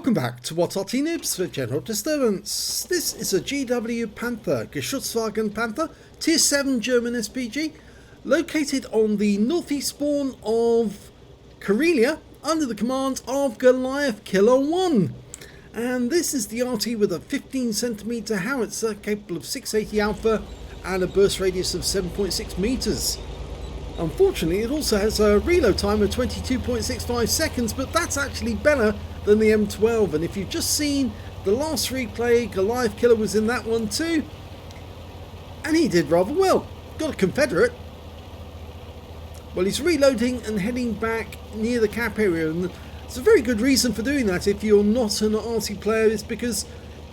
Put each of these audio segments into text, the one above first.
Welcome back to What's Arty Noobs for General Disturbance. This is a GW Panther, Geschützwagen Panther, Tier 7 German SPG, located on the northeast spawn of Karelia, under the command of Goliath Killer 1. And this is the Arty with a 15cm howitzer capable of 680 alpha and a burst radius of 7.6 meters. Unfortunately, it also has a reload time of 22.65 seconds, but that's actually better than the M12. And if you've just seen the last replay, Goliath Killer was in that one too, and he did rather well. Got a Confederate. Well, he's reloading and heading back near the cap area, and it's a very good reason for doing that if you're not an Arty player, is because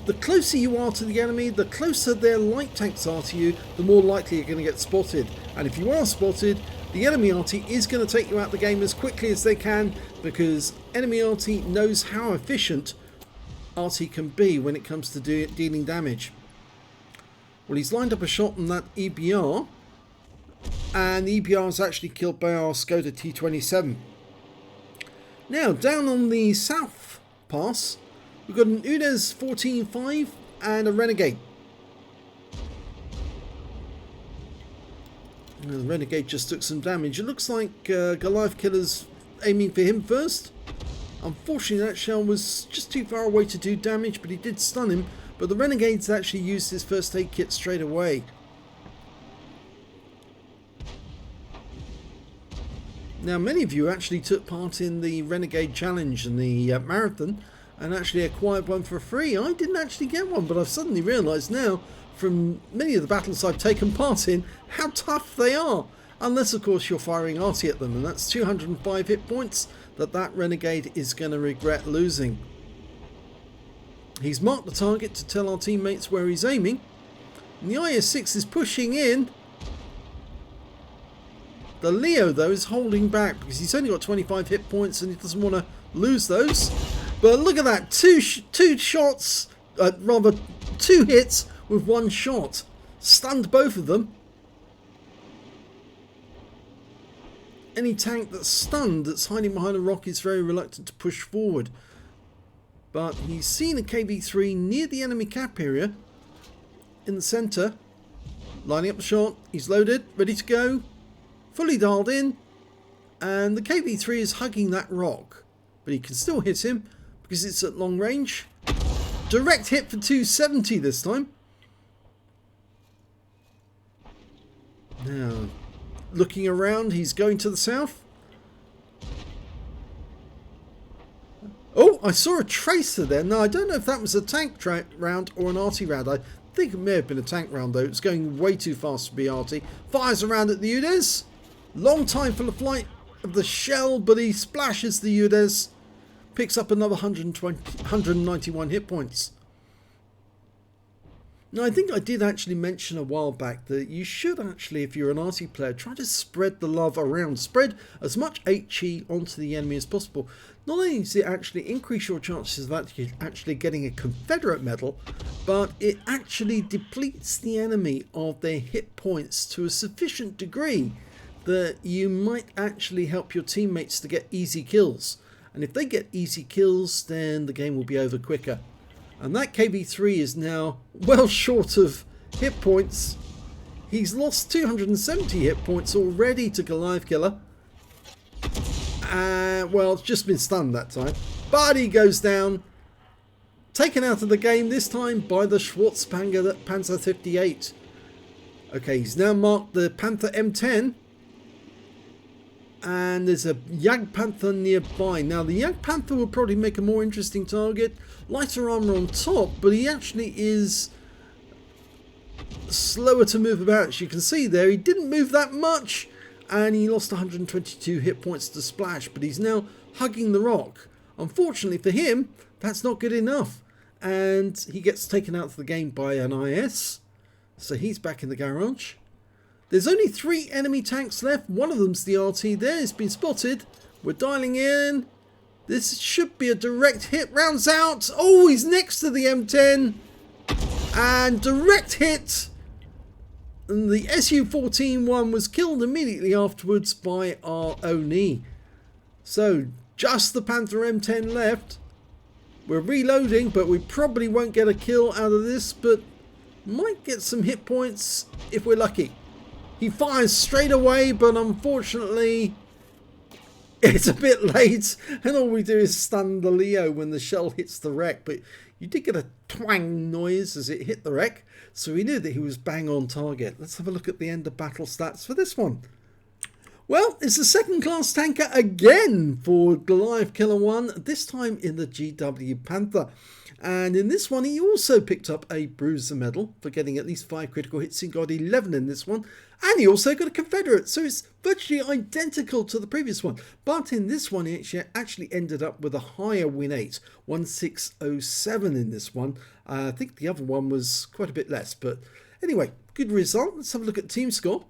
the closer you are to the enemy, the closer their light tanks are to you, the more likely you're going to get spotted. And if you are spotted, the enemy Arty is going to take you out the game as quickly as they can, because enemy Arty knows how efficient Arty can be when it comes to dealing damage. Well, he's lined up a shot on that EBR, and the EBR is actually killed by our Skoda T27. Now, down on the south pass, we've got an UDES 14.5 and a Renegade. The Renegade just took some damage. It looks like Goliath Killer's aiming for him first. Unfortunately, that shell was just too far away to do damage, but he did stun him. But the Renegade's actually used his first aid kit straight away. Now, many of you actually took part in the Renegade Challenge and the marathon, and actually acquired one for free. I didn't actually get one, but I've suddenly realised now, from many of the battles I've taken part in, how tough they are. Unless, of course, you're firing Arty at them, and that's 205 hit points that Renegade is going to regret losing. He's marked the target to tell our teammates where he's aiming, and the IS-6 is pushing in. The Leo, though, is holding back because he's only got 25 hit points and he doesn't want to lose those. But look at that, two shots, rather two hits with one shot. Stunned both of them. Any tank that's stunned, that's hiding behind a rock, is very reluctant to push forward. But he's seen a KV-3 near the enemy cap area, in the centre, lining up the shot. He's loaded, ready to go, fully dialed in, and the KV-3 is hugging that rock. But he can still hit him because it's at long range. Direct hit for 270 this time. Now, looking around, he's going to the south. Oh, I saw a tracer there. Now, I don't know if that was a tank round or an Arty round. I think it may have been a tank round, though. It's going way too fast to be Arty. Fires around at the UDES. Long time for the flight of the shell, but he splashes the UDES. Picks up another 191 hit points. Now, I think I did actually mention a while back that you should actually, if you're an Arty player, try to spread the love around. Spread as much HE onto the enemy as possible. Not only does it actually increase your chances of actually getting a Confederate medal, but it actually depletes the enemy of their hit points to a sufficient degree that you might actually help your teammates to get easy kills. And if they get easy kills, then the game will be over quicker. And that KV-3 is now well short of hit points. He's lost 270 hit points already to Goliath Killer. Well, it's just been stunned that time. But he goes down. Taken out of the game, this time by the Panther 58. Okay, he's now marked the Panther M10. And there's a Jag Panther nearby. Now, the Jag Panther will probably make a more interesting target. Lighter armor on top, but he actually is slower to move about. As you can see there, he didn't move that much, and he lost 122 hit points to splash, but he's now hugging the rock. Unfortunately for him, that's not good enough, and he gets taken out of the game by an IS, so he's back in the garage. There's only 3 enemy tanks left. One of them's the Arty. There, it's been spotted. We're dialing in. This should be a direct hit. Rounds out. Oh, he's next to the M10. And direct hit. And the Su-14 one was killed immediately afterwards by our Oni. So, just the Panther M10 left. We're reloading, but we probably won't get a kill out of this, but might get some hit points if we're lucky. He fires straight away, but unfortunately it's a bit late, and all we do is stun the Leo when the shell hits the wreck. But you did get a twang noise as it hit the wreck, so we knew that he was bang on target. Let's have a look at the end of battle stats for this one. Well, it's a second class tanker again for Goliath Killer 1, this time in the GW Panther. And in this one, he also picked up a Bruiser medal for getting at least 5 critical hits. He got 11 in this one. And he also got a Confederate, so it's virtually identical to the previous one. But in this one, he actually ended up with a higher win rate, 1607 in this one. I think the other one was quite a bit less. But anyway, good result. Let's have a look at team score.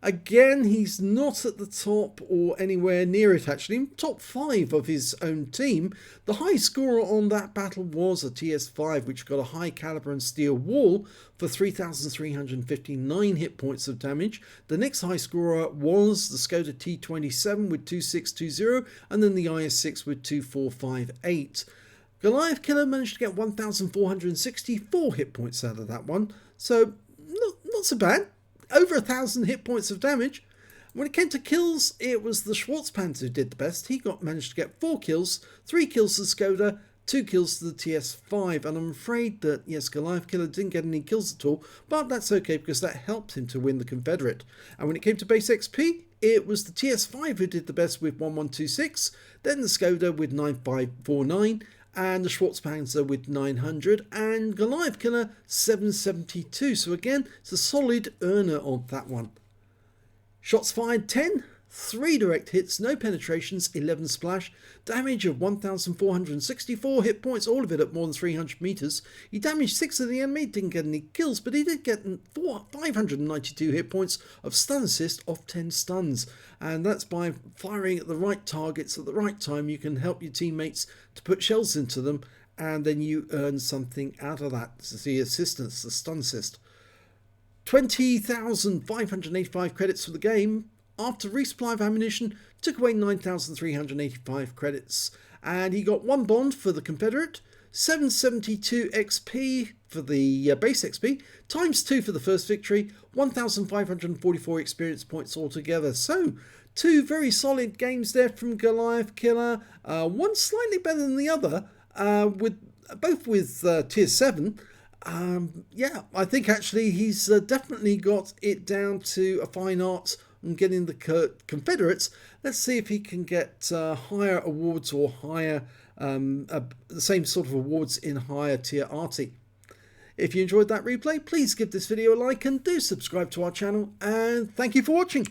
Again, he's not at the top or anywhere near it, actually. Top 5 of his own team. The high scorer on that battle was a TS5, which got a high caliber and steel wall for 3,359 hit points of damage. The next high scorer was the Skoda T27 with 2620, and then the IS6 with 2458. Goliath Killer managed to get 1,464 hit points out of that one, so not so bad. Over 1,000 hit points of damage. When it came to kills, it was the GW Panther who did the best. He managed to get 4 kills, 3 kills to the Skoda, 2 kills to the TS5, and I'm afraid that, yes, Goliath Killer didn't get any kills at all, but that's okay because that helped him to win the Confederate. And when it came to base XP, it was the TS5 who did the best with 1126, then the Skoda with 9549, and the GW Panther with 900, and Goliath Killer 772. So again, it's a solid earner on that one. Shots fired 10, 3 direct hits, no penetrations, 11 splash, damage of 1,464 hit points, all of it at more than 300 meters. He damaged 6 of the enemy, didn't get any kills, but he did get 592 hit points of stun assist off 10 stuns. And that's by firing at the right targets at the right time. You can help your teammates to put shells into them, and then you earn something out of that. This is the assistance, the stun assist. 20,585 credits for the game. After resupply of ammunition, took away 9,385 credits. And he got 1 bond for the Confederate, 772 XP for the base XP, times 2 for the first victory, 1,544 experience points altogether. So, 2 very solid games there from Goliath Killer. One slightly better than the other, both with tier 7. Yeah, I think actually he's definitely got it down to a fine art and getting the Confederates. Let's see if he can get higher awards or higher the same sort of awards in higher tier Arty. If you enjoyed that replay, please give this video a like and do subscribe to our channel, and thank you for watching.